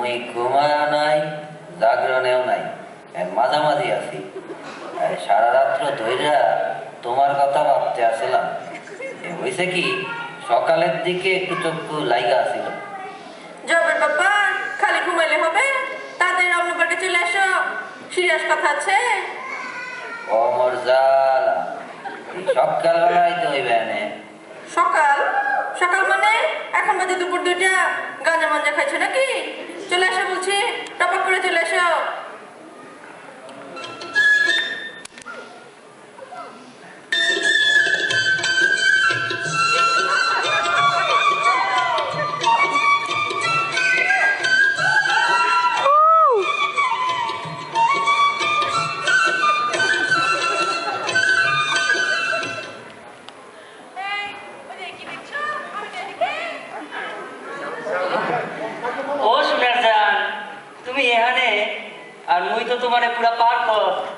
মুই ঘুমায়ও নাই জাগরণেও নাই, মাঝামাঝি আছি। সারা রাত্র ধইরা তোমার কথা ভাবতে আসলাম। হয়েছে কি, সকালের দিকে একটু চক্ষু লাইগা আসিল। জবের বাবা, খালি ঘুমাইলে হবে? তাদের রমনাপার্কে চলে আসো, সিরিয়াস কথা আছে। অমর জালা, সকালবেলায় তো হইবে না। সকাল সকাল মানে এখন বাজে দুপুর 2টা। গাঁজা মাজা খাইছো নাকি? চলে আসো বলছি, টপক করে চলে আসো। তুমি এখানে আর মুই তো তোমার পুরা পার্ক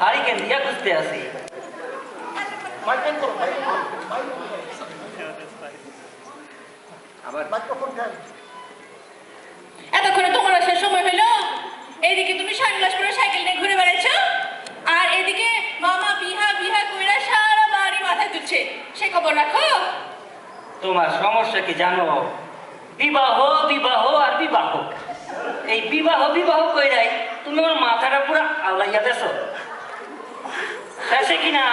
হারিকেন দিয়া খুঁজতে আছি। এতক্ষণে তোমার আসার সময় হলো। এইদিকে তুমি সানগ্লাস পরে সাইকেল নিয়ে ঘুরে বেড়াচ্ছো, আর এদিকে মামা বিহা বিহা কইরা সারা বাড়ি মাথায় তুলছে। সে খবর রাখো। তোমার সমস্যা কি জানো? বিবাহ বিবাহ আর বিবাহ। এই বিবাহ বিবাহ কইরাই তুমি আমার মাথাটা পুরো আলাইয়া দেছো। শেষে কিনা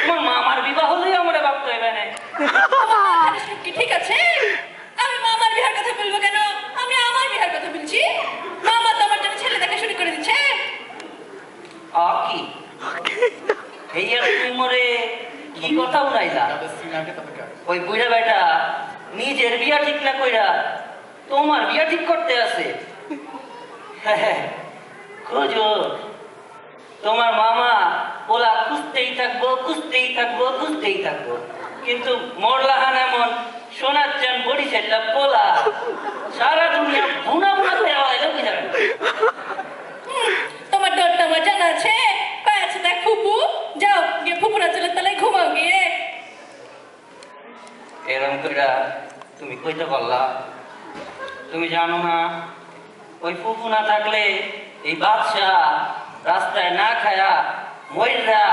তোমার মামার বিবাহ হলেই আমার ভাবতে হইবে না। কি ঠিক আছে? আমি মামার বিহার কথা বলবো কেন? আমি আমার বিহার কথা বলছি। মামা তো আমার জন্য ছেলে দেখা শুরু করে দিচ্ছে। কি এই আর তুমি মরে কি কথা উড়াইলা? ওই বুড়া বেটা নিজের বিয়া ঠিক না কইরা তোমার বিয়া ঠিক করতে আছে। খোঁজো, তোমার মামা ওলা খুঁজতেই থাকবো খুঁজতেই থাকবো খুঁজতেই থাকবো, কিন্তু মরলাহান এমন সোনার চান বড়ি চাইলা পোলা সারা দুনিয়া ভুনা ভুনা করে আওয়াজ বুঝাবে। তোমার ডরটা আমার জানা আছে। কয় আছে দেখ ফুপু, যাও গিয়ে ফুপুরা চলে তলায় ঘুমাও গিয়ে। এরম কইরা তুমি কইতে পারলা? তুমি জানো না ওই ফুফু না থাকলে এই বাদশা রাস্তায় না খায়া ময়রা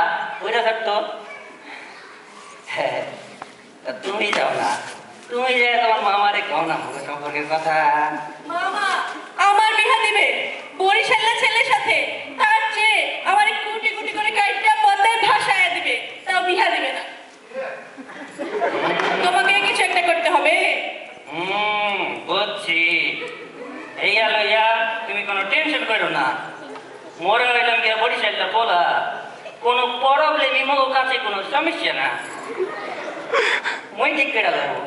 ওইরা থাকতো। তুমি যাও না, তুমি যে তোমার মামারে কও না আমার সম্পর্কের কথা। মামা আমার বিহা দিবে বরিশালের ছেলের সাথে, তার চেয়ে আমার কুটি কুটি করে কাইটা পদ্মায় ভাসায় দিবে, তাও বিহা দিবে না। তোমাকে কিছু একটা করতে হবে। বুঝছি। এইয়া লইয়া তুমি কোনো টেনশন করো না। মোরা হইলাম গিয়া বরিশালটা বলা কোনো প্রবলেমই মোর কাছে কোনো সমস্যা না। মই ঠিক করে দেবো।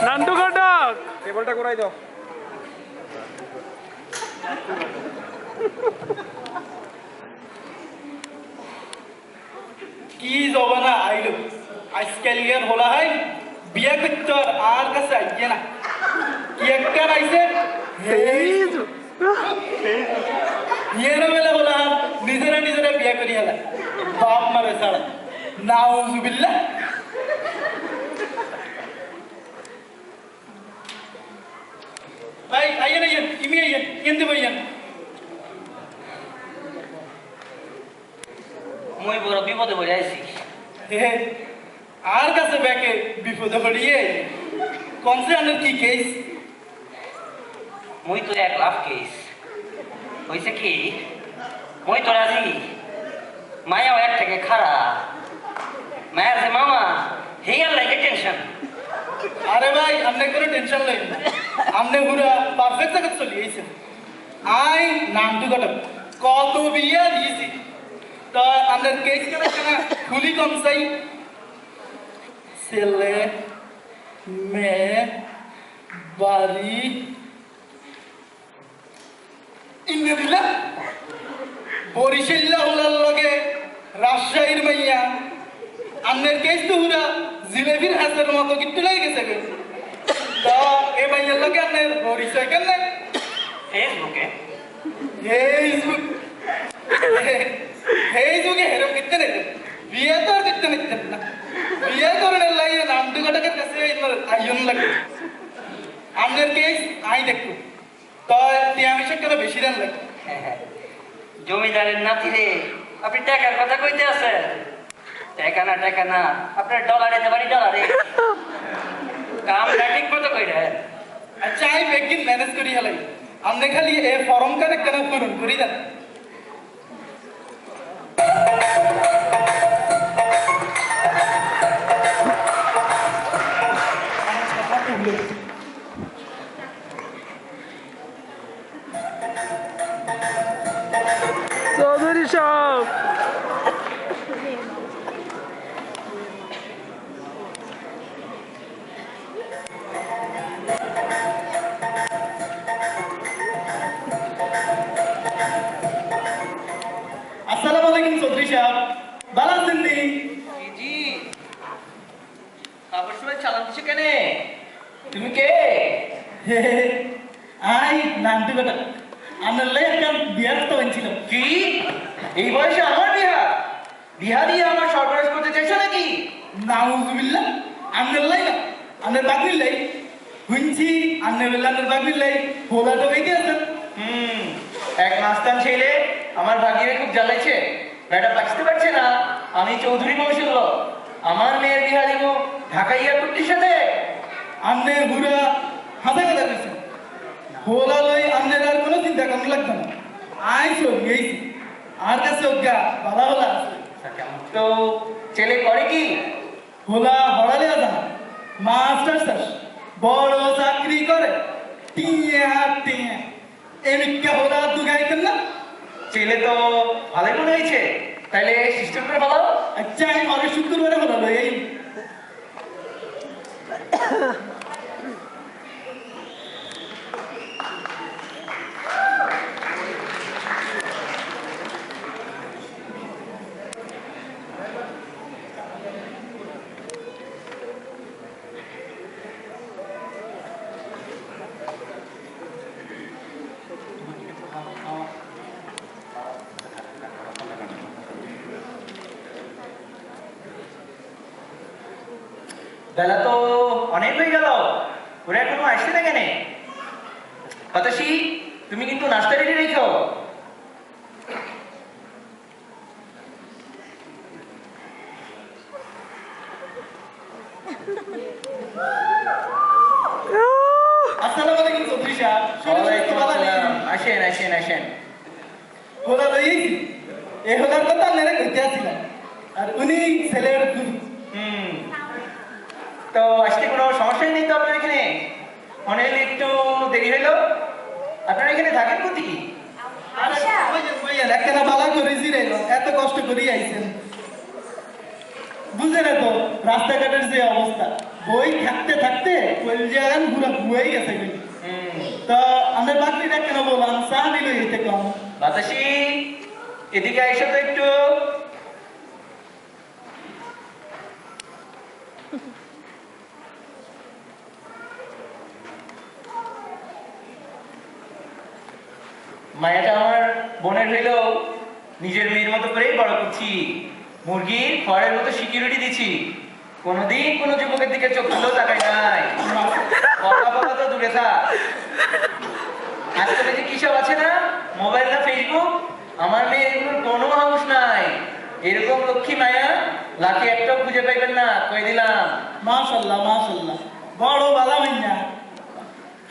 নান্টু ঘটক টেবিলটা ঘুরাই দাও। কি জবানা আইলো আজকাল ইয়ার হলা হয় বিয়া করতে আর কাছে আইয়ে না। কি একটা আইছে ইয়ের বেলা হলা নিজেরা নিজেরা বিয়া করি হেলা বাপ মারে ছাড়া। নাউজুবিল্লাহ। ভাই আইয়েন আইয়েন, ইমি আইয়েন, কেন দিব আইয়েন। মুই বড় বিপদে পড়ে আইছি। হে আর কাছে ব্যাকে বিপদে পড়িয়ে কনসার্নের কি কেস? মুই তো 1 লাখ কেস হয়েছে কি, মুই তো রাজি, মায়াও এক থেকে খারাপ, মায়ের যে মামা হেয়ার লাগে টেনশন। আরে ভাই আপনি কোনো টেনশন নেই, আপনি পুরা পারফেক্ট জায়গা চলে গেছেন। আই নামটু কত কত বিয়ে দিয়েছি, তো আপনার কেস কেন কেন খুলি কম চাই? ছেলে মেয়ে বাড়ি ইন্দ্র দিলা বরিশাল্লা হলার লগে রাজশাহীর মাইয়া, আপনার কেস তো পুরা জিলেবির হাঁসের মতো কিট্টু লাগে গেছে গে। তো এই মাইয়ার লগে আপনার পরিচয় কেন? ফেসবুকে ফেসবুক ফেসবুকে হেরম কিনতে নেই, বিয়ে তো আর কিনতে নিতেন না। বিয়ে করার লাগে নামটু ঘটকের কাছে আইন লাগে। আপনার কেস আই দেখো, তো টিয়া মিশে কেন বেশি দেন লাগে? জমিদারের নাতি রে, আপনি টাকার কথা কইতে আছেন? টাকা না, আপনার ডলারে দিতে পারি, ডলারে কামটা ঠিক মতো কইরা। আচ্ছা আমি বেগিন ম্যানেজ করি হেলাই, আপনি খালি এই ফর্ম কানে কেন পূরণ করি দেন। চৌধুরী সাহেব আসসালামু আলাইকুম চৌধুরী সাহেব, ভালো আছেন নি? জি, আবার সবাই চালান দিচ্ছে কেন? তুমি কে? হে হে, আই নামটু ঘটক, আপনার লাই একটা বিয়ার তো আনছিলাম। কি এই বয়সে আমার বিহা? বিহা দিয়ে আমার সরবরাহ করতে চাইছো নাকি? নাউজুবিল্লাহ, আপনার লাই না, আপনার বাগনির লাই শুনছি, আপনার আপনার বাগনির লাই হোলা তো বেঁধে আছেন। এক নাস্তান ছেলে আমার ভাগিয়ে খুব জ্বালাইছে, বেটা বাঁচতে পারছে না। আমি চৌধুরী বংশের লোক, আমার মেয়ের বিহা দিব ঢাকা এয়ারপোর্টের সাথে? আপনি ঘুরা হাতে কথা কইছেন, হোলা লই আপনার আর কোনো চিন্তা করার লাগবে না। আই সব গেছি, আর কাছে অজ্ঞা ভালো ভালো আছে। তো ছেলে করে কি? হোলা হড়ালে আছে না, মাস্টার শেষ, বড় চাকরি করে, টিয়া টিয়া এমিকা হোলা দুগাইতেন না। ছেলে তো ভালোই মনে হয়েছে, তাইলে সিস্টেম করে ভালো। আচ্ছা আমি অনেক শুক্রবারে হোলা লই এই। বেলা তো অনেক হয়ে গেল, ওরা এখনো আসছে না কেন? হতাশি, তুমি কিন্তু নাস্তা রেডি রেখো। আসসালামু আলাইকুম চৌধুরী সাহেব, শরীর স্বাস্থ্য ভালো নেই? আসেন আসেন আসেন। হোলা লই আইছি, এই হোলার কথা আপনারা কইতে আসছিলাম, আর উনি ছেলের খুব তো আসতে কোনো সমস্যাই নেই তো আপনার এখানে? অনেক একটু দেরি হইলো। আপনারা এখানে থাকেন কোথায়? আরে ভাইয়া একখানা বালা করে জিরাইল, এত কষ্ট করে আইছেন, বুঝে না তো রাস্তাঘাটের যে অবস্থা, বই থাকতে থাকতে কলজান পুরো বুয়াই গেছে। তা আমার বাকরিটা কেন বললাম চা দিল এতে কম। বাতাসি, এদিকে এসো তো একটু। মায়াটা আমার বোনের হইলেও নিজের মেয়ের মতো করেই বড় করছি। মুরগির খড়ের মতো সিকিউরিটি দিচ্ছি, কোনোদিন কোনো যুবকের দিকে চোখ তুলেও তাকাই নাই। কথা বলা তো দূরে থাক। আজকাল যে কি সব আছে না, মোবাইল না ফেসবুক, আমার মেয়ের এগুলোর কোনো হাউস নাই। এরকম লক্ষ্মী মায়া লাখে একটাও খুঁজে পাইবেন না, কই দিলাম। মাশাল্লাহ মাশাল্লাহ, বড় বালা মাইয়া।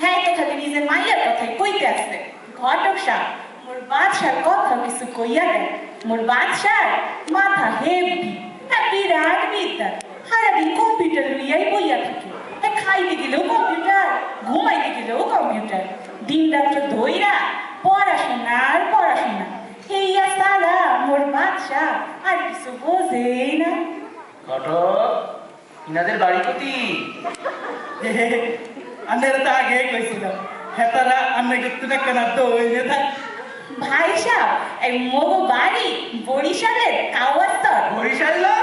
হ্যাঁ তো খালি নিজের মাইয়ার কথাই কইতে আসছে। ঘটক সাহেব, মোর বাদশার কথা কিছু কইয়া দেন। মোর বাদশার মাথা হেভি, বিরাট বিদ্যা, সারাদিন কম্পিউটার লইয়াই বইয়া থাকে। খাইতে গেলেও কম্পিউটার, ঘুমাইতে গেলেও কম্পিউটার, দিন রাত্র ধইরা পড়াশোনা আর পড়াশোনা। এইয়া সারা মোর বাদশা আর কিছু বোঝেই না। ঘটক, ইনাদের বাড়ি কতি? আন্নের তো আগে কইছিলাম, হেতারা আন্নে কিন্তু না কেন দইনে থাক। ভাই সাহেব, এই মগো বাড়ি বরিশালের কাওয়াস্তর। বরিশাল না?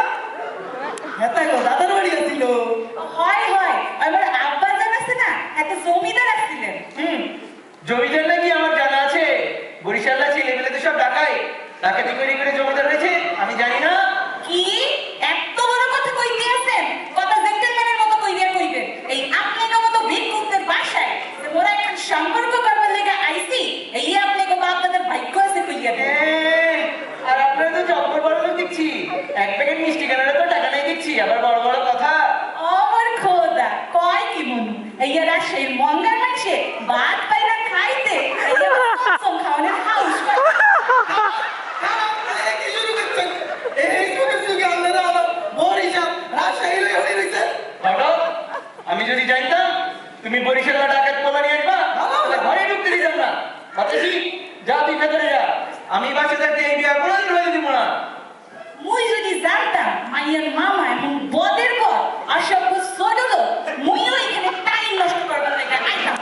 হেতা গো দাদার বাড়ি আছিল। হয় হয়, আমার আব্বা জানাছে না, এত জমিদার আসছিলেন। জমিদার নাকি আমার জানা আছে। বরিশাল্লা ছেলেমেলে তো সব ডাকাই, ডাকাতি করে করে জমিদার হয়েছে, আমি জানি না। কি এত বড় কথা কইতে আছেন? কথা জেন্টলম্যানের মতো কইবে কইবেন। এই আপনাদের মতো ভিক্ষুকদের বাসায় যে মোরা এখন সম্পর্ক করবার লেগে আইছি, এই আপনাকে বা আপনাদের ভাগ্য আছে কইয়া দেন। আর আপনারা তো জব্বর বড় লোক দেখছি, এক প্যাকেট মিষ্টি কেনারে তো টাকা নেই দেখছি, আবার বড় বড় কথা। আমার খোদা কয় কি মনু, এইয়া রাজশাহীর মঙ্গার মাইসে ভাত পাই না খাইতে, এইয়া কসম খাওয়ানোর হাউস পায়। কি শুরু করছেন? এই যুগে আন্নেরা আলো বরিশাল রাজশাহী হয়ে রইছে। ঘটক, আমি যদি জানতাম তুমি বরিশাল্লা ডাকাত পোলা নিয়ে আসবা, তাহলে ঘরে ঢুকতে দিতাম না। বাতাসি, যা তুই ভেতরে যা, আমি বাসে থাকতে এই বিয়া কোনোদিন হয়ে দিব না। মুই যদি জানতাম মাইয়ার মামা এমন বদের পর অসভ্য সরল, মুইও এখানে টাইম নষ্ট করবার লাগে আইতাম।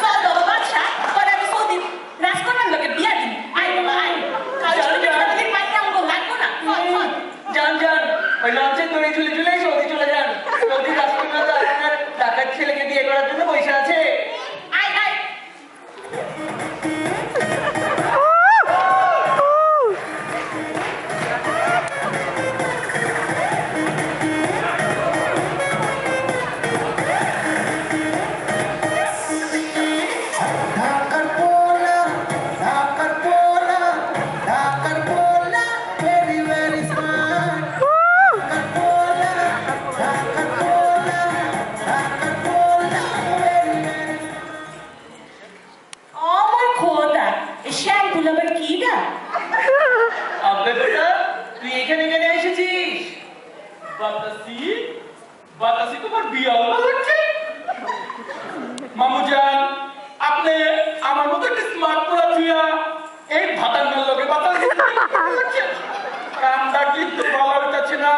চল বাবা বাদশা, পরে আমি সৌদি রাজকন্যার লোকে বিয়া দিন। আই বাবা আই, কাল সকালে সারাদিন মাইয়া আমগো লাগবো না। চল চল। যান যান, ওই লঞ্চে দড়ি ঝুলে ঝুলে সৌদি চলে যান। সৌদি রাজকন্যা তো আপনার ডাকাত ছেলেকে বিয়ে করার জন্য পয়সা আছে। I I. ঢাকার পোলা, ঢাকার পোলা, ঢাকার পোলা, very very smart. ঢাকার পোলা, ঢাকার পোলা, ঢাকার পোলা, very very আমার খোদা, এই শ্যাম্পুল আবার কি না? আব্বে বেটা, তুই এখানে কেন এসেছিস? বাতাসি, বাতাসি তোমার বিয়া হলো লাগছে? মামুজান, আপনি আমার মতো একটা স্মার্ট পোলা থুইয়া এই ভাতার লোকে বাতাসি লাগছে? কামটা কিন্তু ভালো হইতাছে না।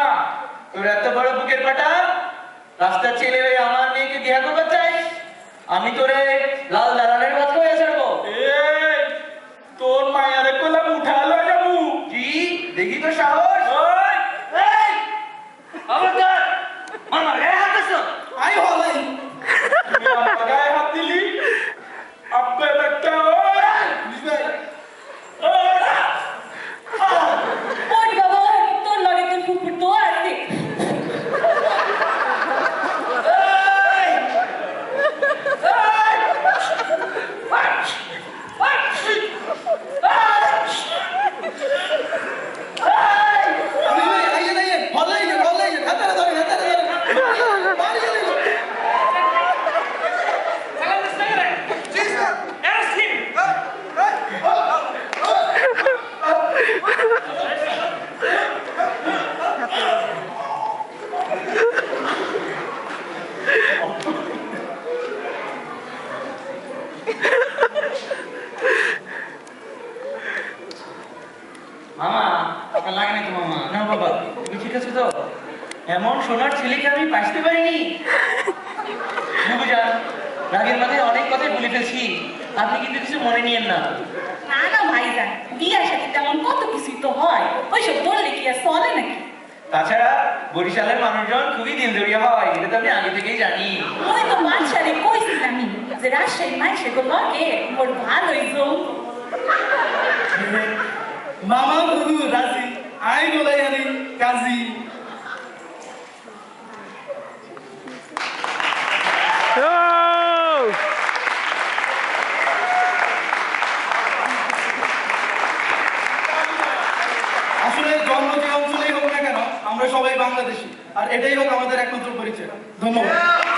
তোর এত বড় বুকের পাটা, রাস্তার ছেলে হয়ে আমার মেয়েকে বিয়া করতে চাই? আমি তোরে লাল দালানের ভাত হয়ে ছাড়বো। এই, তোর মায়ারে কইলাম উঠালো যাবো। কি দেখি তো সাহস। ওই, এই, খবরদার, মামার গায়ে হাত দিছো? আই হলাই। তুমি আমার গায়ে হাত দিলি? আব্বে বেটা, ওই, বুঝবাই? ওই, ওই বাবা ওই, তোর লগে তোর ফুফুর তো আছে। বুঝবাই? আইয়ে না, আইয়ে। হলাই না, হলাই না। হেতারা ধরেন, হেতারা ধরেন। বাড়ি গেলে গো। মামা, আপনার লাগে নাকি মামা? না বাবা, তুমি ঠিক আছে তো? এমন সোনার ছেলেকে আমি বাঁচতে পারিনি। বুঝান, রাগের মাথায় অনেক কথাই বলে ফেলছি, আপনি কিন্তু কিছু মনে নিয়েন না। না না ভাইজান, বিয়ার সাথে তেমন কত কিছুই তো হয়, ওইসব বললে কি আর চলে নাকি? তাছাড়া বরিশালের মানুষজন খুবই দিলদরিয়া হয়, এটা তো আমি আগে থেকেই জানি। ওই তো বাদশারে কইছিলামই যে রাজশাহী মাইসে গো লগে মোর ভালোই জম। মামা বুবু রাজি, আই বলাই আনি কাজী। আসলে জন্ম যে অঞ্চলে আমরা সবাই বাংলাদেশি আর এটাই হোক আমাদের একমাত্র পরিচয়। ধন্যবাদ।